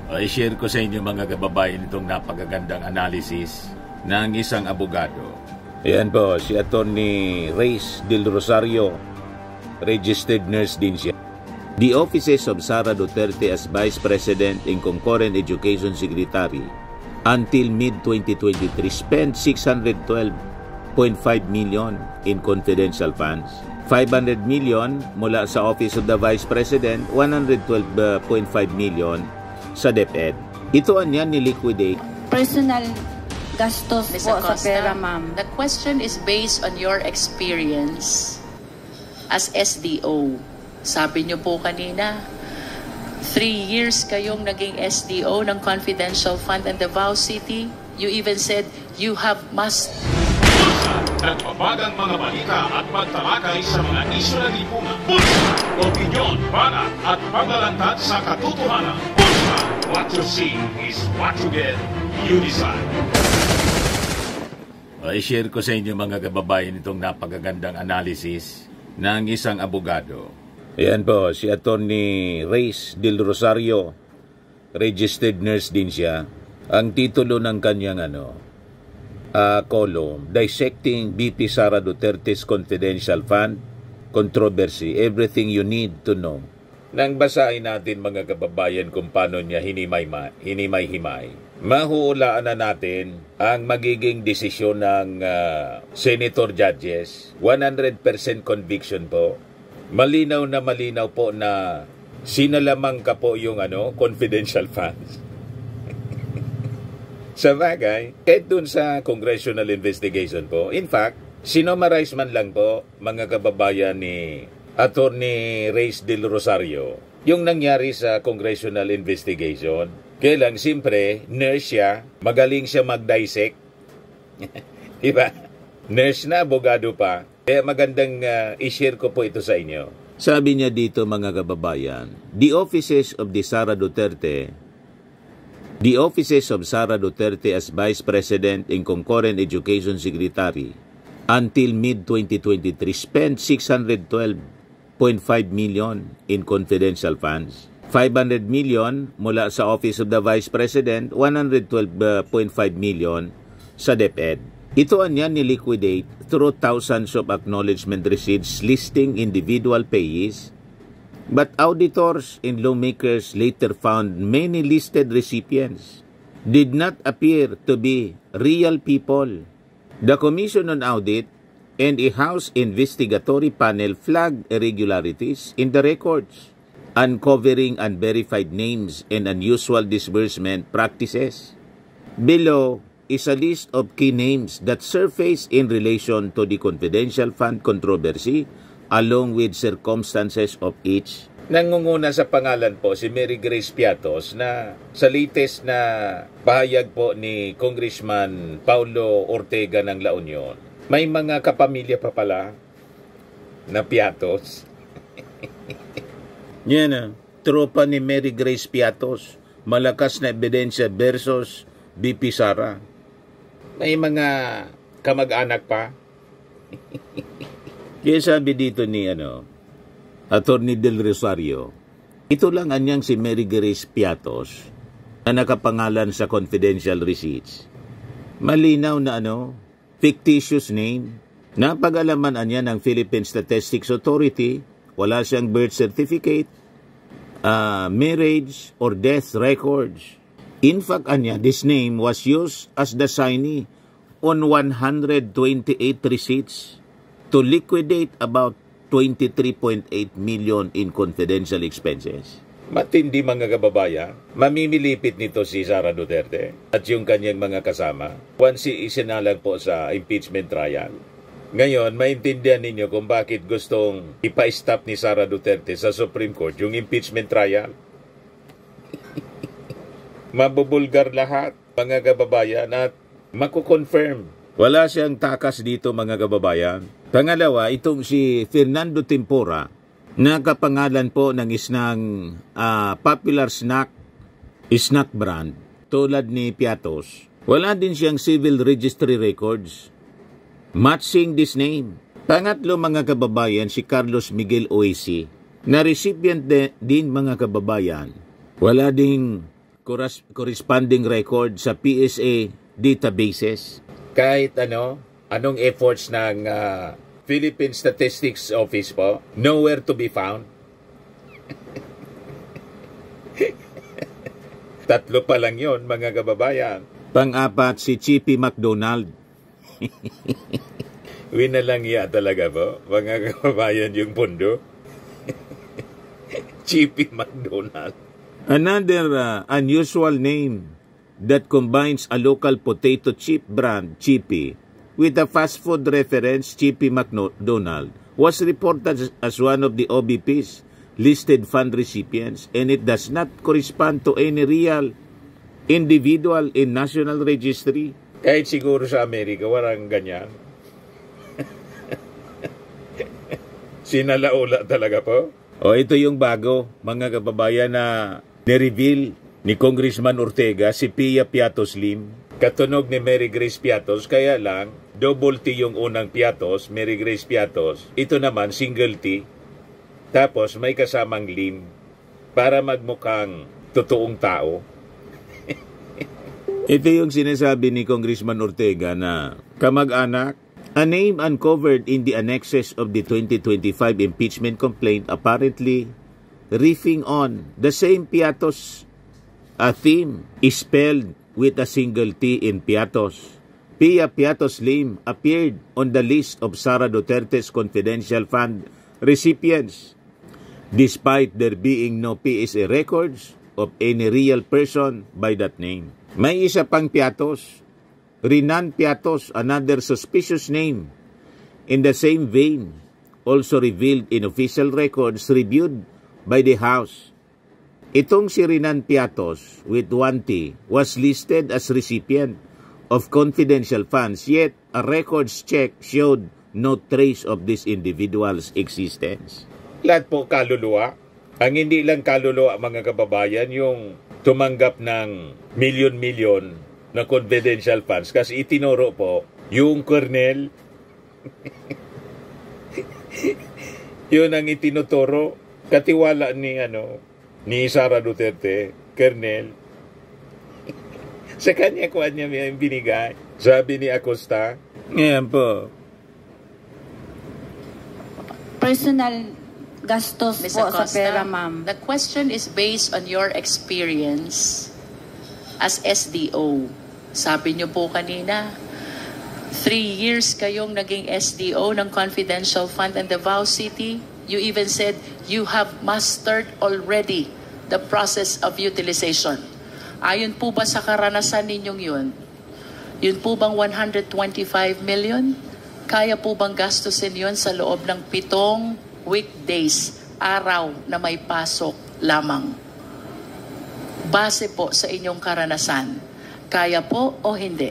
I-share ko sa inyo mga kababayan itong napakagandang analysis ng isang abogado. Ayan po, si Attorney Reyes del Rosario, registered nurse din siya. The offices of Sara Duterte as Vice President and Concurrent Education Secretary until mid-2023 spent 612.5 million in confidential funds. 500 million mula sa Office of the Vice President, 112.5 million sa DepEd. Ito ang yan ni-liquidate. Personal gastos Ms. po Acosta, sa pera, ma'am. the question is based on your experience as SDO. Sabi niyo po kanina, 3 years kayong naging SDO ng Confidential Fund and Davao City. You even said you have must. Nagbabagang mga balita at pagtalakay sa mga isyu ng lipunan. Bulsa! Opinyon, banat at paglalantad sa katotohanan. Bulsa! What you see is what you get. You decide. I-share ko sa inyo mga kababayan itong napakagandang analysis ng isang abogado. Ayan po, si Attorney Reyes del Rosario, registered nurse din siya. Ang titulo ng kanyang column, Dissecting VP Sara Duterte's Confidential Fund Controversy, Everything You Need to Know. Nang basahin natin mga kababayan kung paano niya hinimay-himay, mahuhulaan na natin ang magiging desisyon ng senator judges. 100% conviction po. Malinaw po na sinalamang ka po yung confidential funds. Sa bagay, kahit dun sa congressional investigation po, in fact, sinomarize man lang po, mga kababayan ni Attorney Reyes del Rosario, yung nangyari sa congressional investigation. Kaya lang, siyempre, nurse siya, magaling siya mag-dissect. Diba? Nurse na, abogado pa. Kaya magandang i-share ko po ito sa inyo. Sabi niya dito mga kababayan, The offices of Sara Duterte as Vice President and Concurrent Education Secretary until mid-2023 spent 612.5 million in confidential funds. 500 million mula sa Office of the Vice President, 112.5 million sa DepEd. Ito ang yan ni-liquidate through thousands of acknowledgement receipts listing individual payees, but auditors and lawmakers later found many listed recipients did not appear to be real people. The Commission on Audit and a House investigatory panel flagged irregularities in the records, uncovering unverified names and unusual disbursement practices. Below is a list of key names that surface in relation to the confidential fund controversy along with circumstances of each. Nangunguna sa pangalan po si Mary Grace Piatos na sa latest na pahayag po ni Congressman Paulo Ortega ng La Union. May mga kapamilya pa pala na Piatos. Yan tropa ni Mary Grace Piatos, malakas na ebidensya versus VP Sara. May mga kamag-anak pa. Kaya sabi dito ni Attorney Del Rosario, ito lang anyang si Mary Grace Piatos na nakapangalan sa confidential receipts. Malinaw na fictitious name. Napag-alaman anya ng Philippine Statistics Authority, wala siyang birth certificate, marriage or death records. In fact, this name was used as the signee on 128 receipts to liquidate about 23.8 million in confidential expenses. Matindi mga kababayan, mamimilipit nito si Sara Duterte at yung kanyang mga kasama once isinalang po sa impeachment trial. Ngayon, maintindihan ninyo kung bakit gustong ipa-stop ni Sara Duterte sa Supreme Court yung impeachment trial. Mabubulgar lahat, mga kababayan, at makukonfirm. Wala siyang takas dito, mga kababayan. Pangalawa, itong si Fernando Tempora, nakapangalan po ng isang popular snack brand, tulad ni Piatos. Wala din siyang civil registry records matching this name. Pangatlo, mga kababayan, si Carlos Miguel Oisi, na recipient din mga kababayan. Wala ding corresponding record sa PSA databases. Kahit anong efforts ng Philippine Statistics Office po, nowhere to be found. Tatlo pa lang yon, mga kababayan. Pang-apat, si Chippy McDonald. Winalangya talaga po, mga kababayan, yung pundo. Chippy McDonald. Another unusual name that combines a local potato chip brand, Chippy, with a fast food reference, Chippy McDonald, was reported as one of the OBP's listed fund recipients, and it does not correspond to any real individual in national registry. Kahit siguro sa Amerika, walang ganyan. Sinalaula talaga po. O ito yung bago, mga kababayan, na nireveal ni Congressman Ortega, si Pia Piatos Lim. Katunog ni Mary Grace Piatos, kaya lang, double T yung unang Piatos, Mary Grace Piatos. Ito naman, single T. Tapos may kasamang Lim para magmukhang totoong tao. Ito yung sinasabi ni Congressman Ortega na kamag-anak, a name uncovered in the annexes of the 2025 impeachment complaint apparently riffing on the same Piatos theme is spelled with a single T in Piatos. Pia Piatos Lim appeared on the list of Sara Duterte's confidential fund recipients despite there being no PSA records of any real person by that name. May isa pang Piatos, Rinan Piatos, another suspicious name in the same vein, also revealed in official records reviewed by the House. Itong si Rinan Piatos with 1T was listed as recipient of confidential funds, yet a records check showed no trace of this individual's existence. Lahat po kaluluwa. Ang hindi lang kaluluwa, mga kababayan, yung tumanggap ng milyon-milyon na confidential funds. Kasi itinuro po, yung Colonel, yun ang itinuturo, katiwala ni Sara Duterte, Colonel. Sa kanya may binigay. Sabi ni Acosta, ngayon po, Personal gastos Ms. po sa Acosta, pera, ma'am. the question is based on your experience as SDO. Sabi niyo po kanina, 3 years kayong naging SDO ng Confidential Fund in Davao City. You even said you have mastered already the process of utilization. Ayon po ba sa karanasan ninyong yun? Yun po bang 125 million? Kaya po bang gastusin yun sa loob ng 7 weekdays, araw na may pasok lamang? Base po sa inyong karanasan, kaya po o hindi?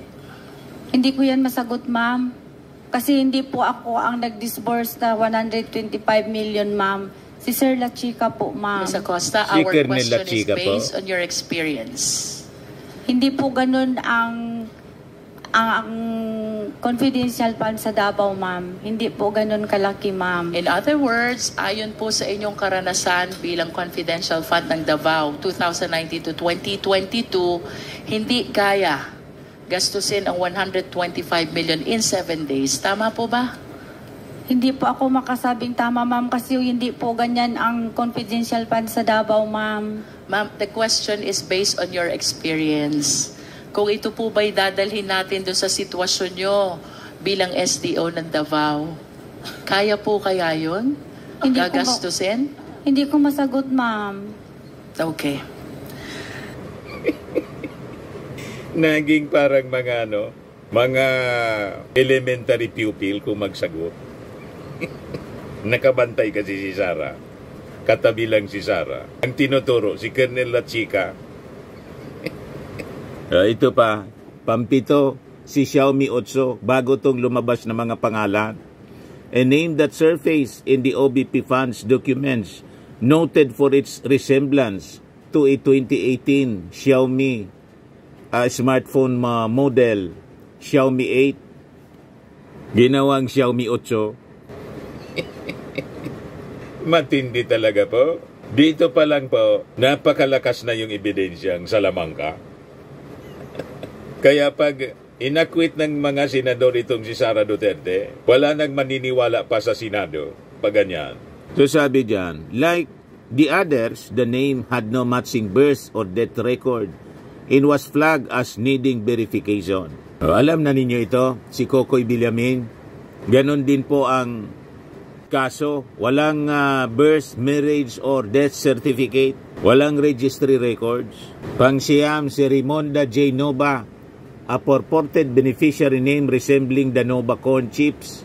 Hindi ko yan masagot, ma'am. Kasi hindi po ako ang nag-disburse na 125 million, ma'am. Si Sir La Chica po, ma'am. Ms. Acosta, Si our Colonel La question is Chica po. based on your experience. Hindi po ganun ang confidential fund sa Davao, ma'am. Hindi po ganun kalaki, ma'am. In other words, ayon po sa inyong karanasan bilang confidential fund ng Davao 2019 to 2022, hindi kaya gastusin ang 125 million in 7 days. Tama po ba? Hindi po ako makasabing tama, ma'am, kasi hindi po ganyan ang confidential fund sa Davao, ma'am. Ma'am, the question is based on your experience. Kung ito po ba'y dadalhin natin doon sa sitwasyon nyo bilang SDO ng Davao, kaya po kaya yun? Gagastusin? Hindi ko masagot, ma'am. Okay. naging parang mga elementary pupil kung magsagot. Nakabantay kasi si Sara. Katabi lang si Sara. Ang tinuturo, si Colonel La Chica. Ito pa, pampito, si Xiaomi 8, bago tong lumabas na mga pangalan. A name that surfaced in the OBP funds documents noted for its resemblance to a 2018 Xiaomi smartphone model, Xiaomi 8. Ginawang Xiaomi 8. Matindi talaga po. Dito pa lang po, napakalakas na yung ebidensyang Salamanca. Kaya pag inakwit ng mga senador itong si Sara Duterte, wala nang maniniwala pa sa Senado. Pag ganyan. So sabi dyan, like the others, the name had no matching birth or death record and was flagged as needing verification. Alam na ninyo ito, si Kokoy Villamin. Ganon din po ang kaso. Walang birth, marriage, or death certificate. Walang registry records. Pangsiyam si Rimonda J. Nova, a purported beneficiary name resembling the Nova corn chips.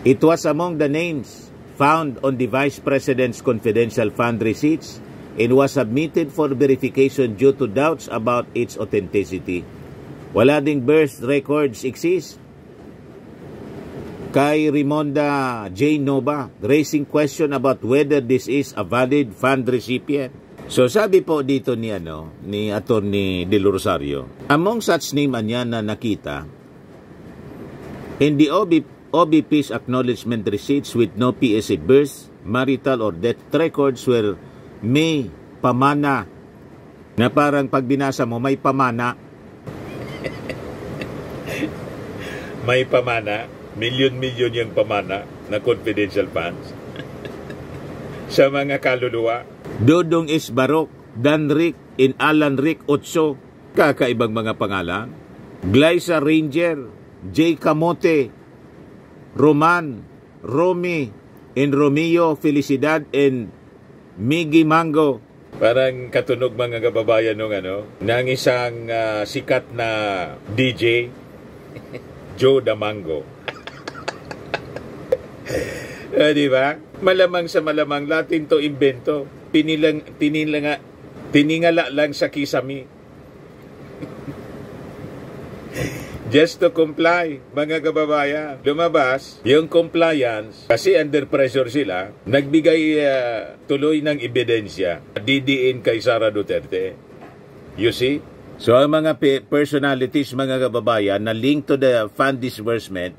It was among the names found on the Vice President's confidential fund receipts and was submitted for verification due to doubts about its authenticity. Wala ding birth records exist kay Rimonda J. Nova, raising question about whether this is a valid fund recipient. So sabi po dito ni Attorney De Rosario, among such name niya na nakita in the OBP's acknowledgement receipts with no PSA birth, marital or death records were may pamana, na parang pag binasa mo may pamana. May pamana, milyon-milyon yung pamana na confidential funds sa mga kaluluwa. Dodong Isbarok, Dan Rick, and Alan Rick Otso, kakaibang mga pangalan. Glyza Ranger, J. Camote, Roman, Romy, and Romeo Felicidad, and Miggy Mango. Parang katunog mga kababayan ng isang sikat na DJ, Joe Damango. Di ba? Malamang sa malamang Latin to invento. Tiningala lang sa kisami. Just to comply, mga kababayan. Lumabas, yung compliance, kasi under pressure sila, nagbigay tuloy ng ebidensya, didiin kay Sara Duterte. You see? So, ang mga personalities, mga kababayan, na link to the fund disbursement,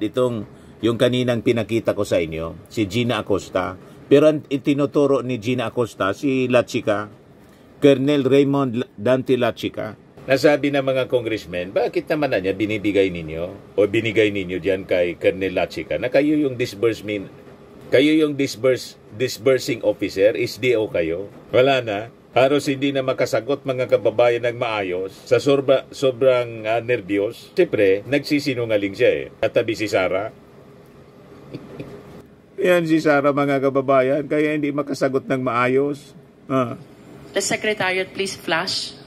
yung kaninang pinakita ko sa inyo, si Gina Acosta. Pero itinuturo ni Gina Acosta, si Lachica, Colonel Raymond Dante Lachica. Nasabi ng mga congressmen, bakit naman na niya binibigay ninyo o binigay ninyo diyan kay Colonel Lachica na kayo yung disbursement, kayo yung disbursing officer, SDO kayo? Wala na. Halos hindi na makasagot mga kababayan ng maayos sa sobrang nervyos. Siyempre, nagsisinungaling siya Katabi si Sara. Yan si Sara mga kababayan, kaya hindi makasagot ng maayos. The Secretariat, please flash.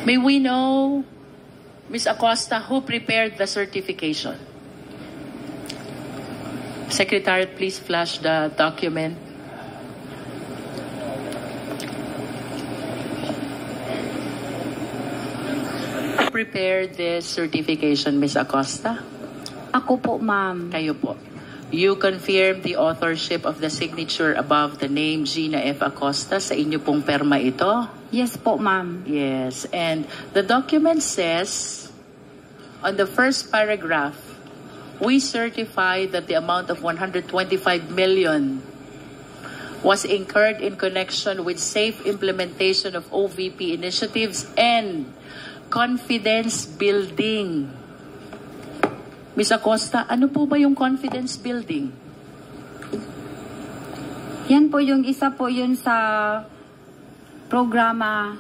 May we know, Ms. Acosta, who prepared the certification? Secretariat, please flash the document. Who prepared this certification, Ms. Acosta? Ako po, ma'am. Kayo po. You confirm the authorship of the signature above the name Gina F. Acosta sa inyo pong perma ito? Yes po, ma'am. Yes. And the document says, on the first paragraph, we certify that the amount of 125 million was incurred in connection with safe implementation of OVP initiatives and confidence building. Ms. Acosta, ano po ba yung confidence building? Yan po yung isa po yun sa programa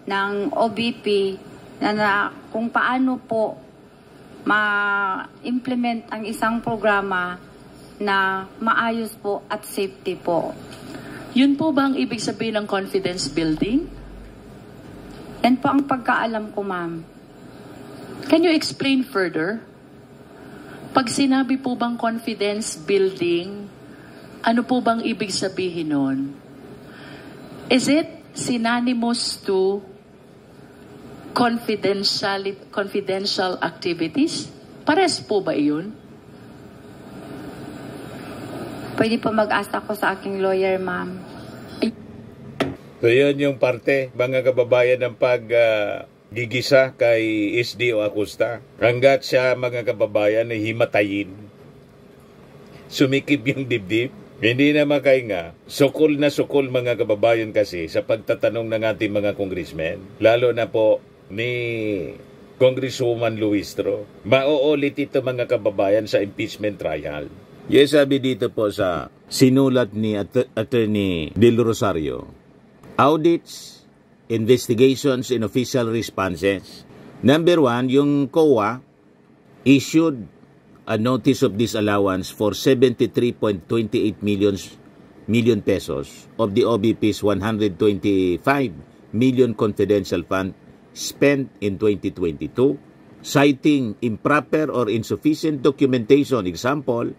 ng OBP na kung paano po ma-implement ang isang programa na maayos po at safety po. Yun po ba ang ibig sabihin ng confidence building? Yan po ang pagkaalam ko, ma'am. Can you explain further? Pag sinabi po bang confidence building, ano po bang ibig sabihin nun? Is it synonymous to confidential activities? Pares po ba iyon? Pwede po mag-asa ko sa aking lawyer, ma'am. So yun yung parte, mga kababayan, ng paggigisa kay SDO Acosta. Hanggat siya, mga kababayan, ay himatayin. sumikip yung dibdib. Hindi na makahinga. Sukol na sukol mga kababayan kasi sa pagtatanong ng ating mga congressmen. Lalo na po ni Congresswoman Luistro. Mauulit ito mga kababayan sa impeachment trial. Yes, sabi dito po sa sinulat ni Attorney Del Rosario. Audits, investigations, and official responses. Number 1, yung COA issued a notice of disallowance for 73.28 million pesos of the OBP's 125 million confidential fund spent in 2022, citing improper or insufficient documentation. Example,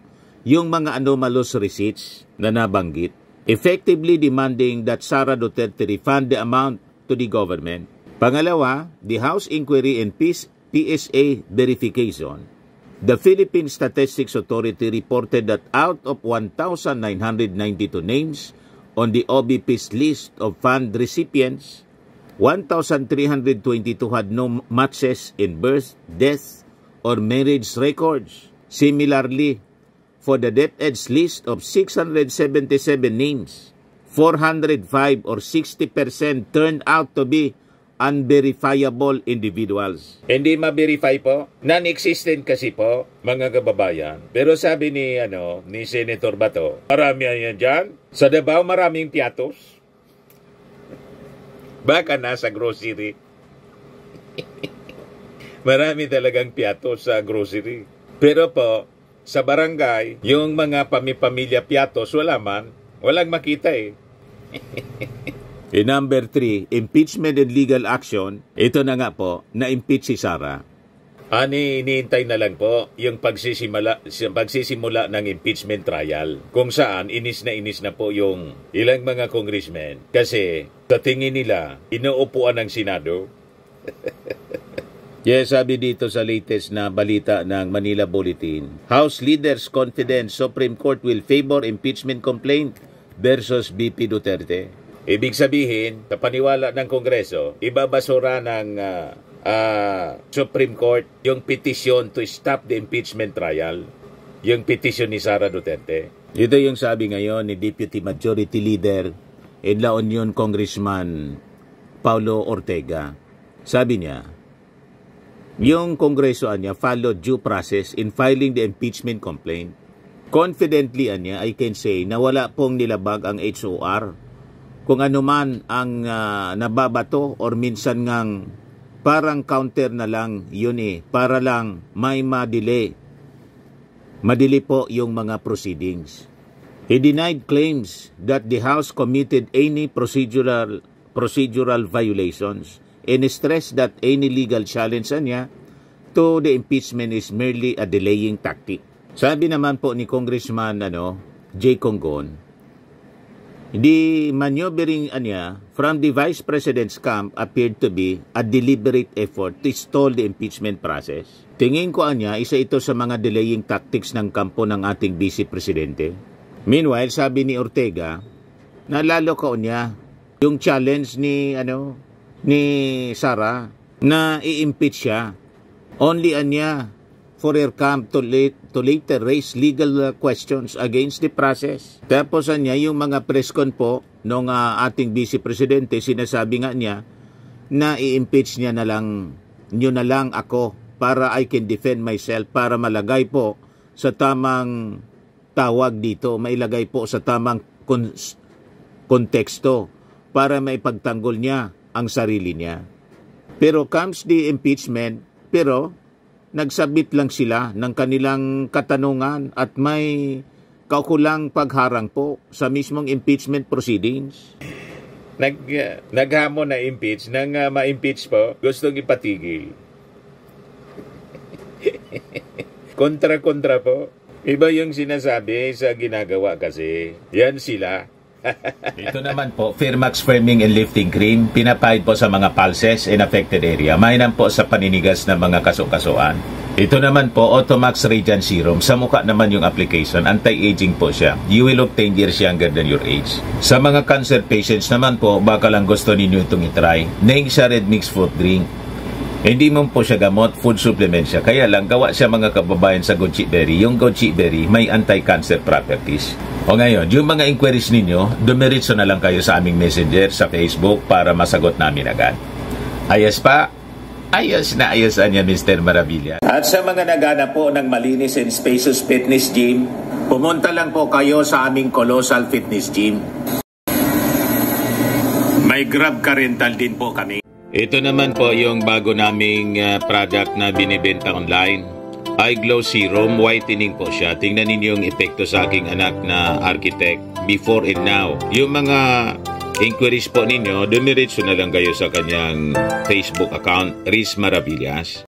yung mga anomalous receipts na nabanggit, effectively demanding that Sara Duterte refund the amount to the government. Pangalawa, the House Inquiry and PSA verification. The Philippine Statistics Authority reported that out of 1,992 names on the OBP's list of fund recipients, 1,322 had no matches in birth, death, or marriage records. Similarly, for the DepEd's list of 677 names, 405 or 60% turned out to be unverifiable individuals. Hindi ma-verify po. Non-existent kasi po, mga kababayan. Pero sabi ni Senator Bato, marami yan dyan. Sa Davao, maraming piatos. Baka nasa grocery. Marami talagang piatos sa grocery. Pero po, sa barangay, yung mga pamilya piatos, walang makita eh. Number 3, impeachment and legal action. Ito na nga po, na-impeach si Sara. Iniintay na lang po yung pagsisimula ng impeachment trial. Kung saan, inis na po yung ilang mga congressmen. Kasi, sa tingin nila, inuupuan ng Senado. Yes, sabi dito sa latest na balita ng Manila Bulletin, House leaders confident Supreme Court will favor impeachment complaint versus BP Duterte. Ibig sabihin, sa paniwala ng Kongreso, ibabasura ng Supreme Court yung petition to stop the impeachment trial, yung petition ni Sara Duterte. Ito yung sabi ngayon ni Deputy Majority Leader in La Union Congressman Paulo Ortega. Sabi niya, yung Kongreso niya followed due process in filing the impeachment complaint. Confidently niya, I can say na wala pong nilabag ang HOR. Kung ano man ang nababato or minsan ngang parang counter na lang yun para lang may madili po yung mga proceedings. He denied claims that the House committed any procedural violations and stressed that any legal challenge niya to the impeachment is merely a delaying tactic. Sabi naman po ni Congressman J. Congon, the maneuvering niya from the Vice President's camp appeared to be a deliberate effort to stall the impeachment process. Tingin ko niya, isa ito sa mga delaying tactics ng kampo ng ating Vice Presidente. Meanwhile, sabi ni Ortega, nalalo ko niya yung challenge ni Sara na i-impeach siya. Only niya for her camp to later raise legal questions against the process. Tapos niya yung mga press con po nung ating Vice Presidente, sinasabi nga niya na i-impeach niya na lang ako para I can defend myself, para malagay po sa tamang tawag dito, mailagay po sa tamang konteksto para maipagtanggol niya ang sarili niya. Pero comes the impeachment, pero nagsabit lang sila ng kanilang katanungan at may kaukulang pagharang po sa mismong impeachment proceedings. Naghamon na impeach, nang ma-impeach po, gustong ipatigil. Kontra-kontra po. Iba yung sinasabi sa ginagawa kasi. Yan sila. Ito naman po, Firmax Firming and Lifting Cream, pinapahid po sa mga pulses in affected area. Mainam po sa paninigas ng mga kaso-kasuan. Ito naman po, Automax Radiant Serum. Sa mukha naman yung application, anti-aging po siya. You will look 10 years younger than your age. Sa mga cancer patients naman po, baka lang gusto ninyo itong itry. Neng siya Red Mix Fruit Drink. Hindi mo po siya gamot, food supplement siya. Kaya lang, gawa siya mga kababayan sa goji berry. Yung goji berry may anti-cancer properties. O ngayon, yung mga inquiries ninyo, dumiritso na lang kayo sa aming messenger sa Facebook para masagot namin agad. Ayos pa? Ayos na ayosan niya, Mr. Maravilla. At sa mga naghanap po ng malinis and spacious fitness gym, pumunta lang po kayo sa aming Colossal Fitness Gym. May Grab Car Rental din po kami. Ito naman po yung bago naming product na binibenta online. Eye Glow Serum, whitening po siya. Tingnan ninyo yung epekto sa aking anak na architect before and now. Yung mga inquiries po ninyo, dumiretso na lang kayo sa kanyang Facebook account, Riz Maravillas.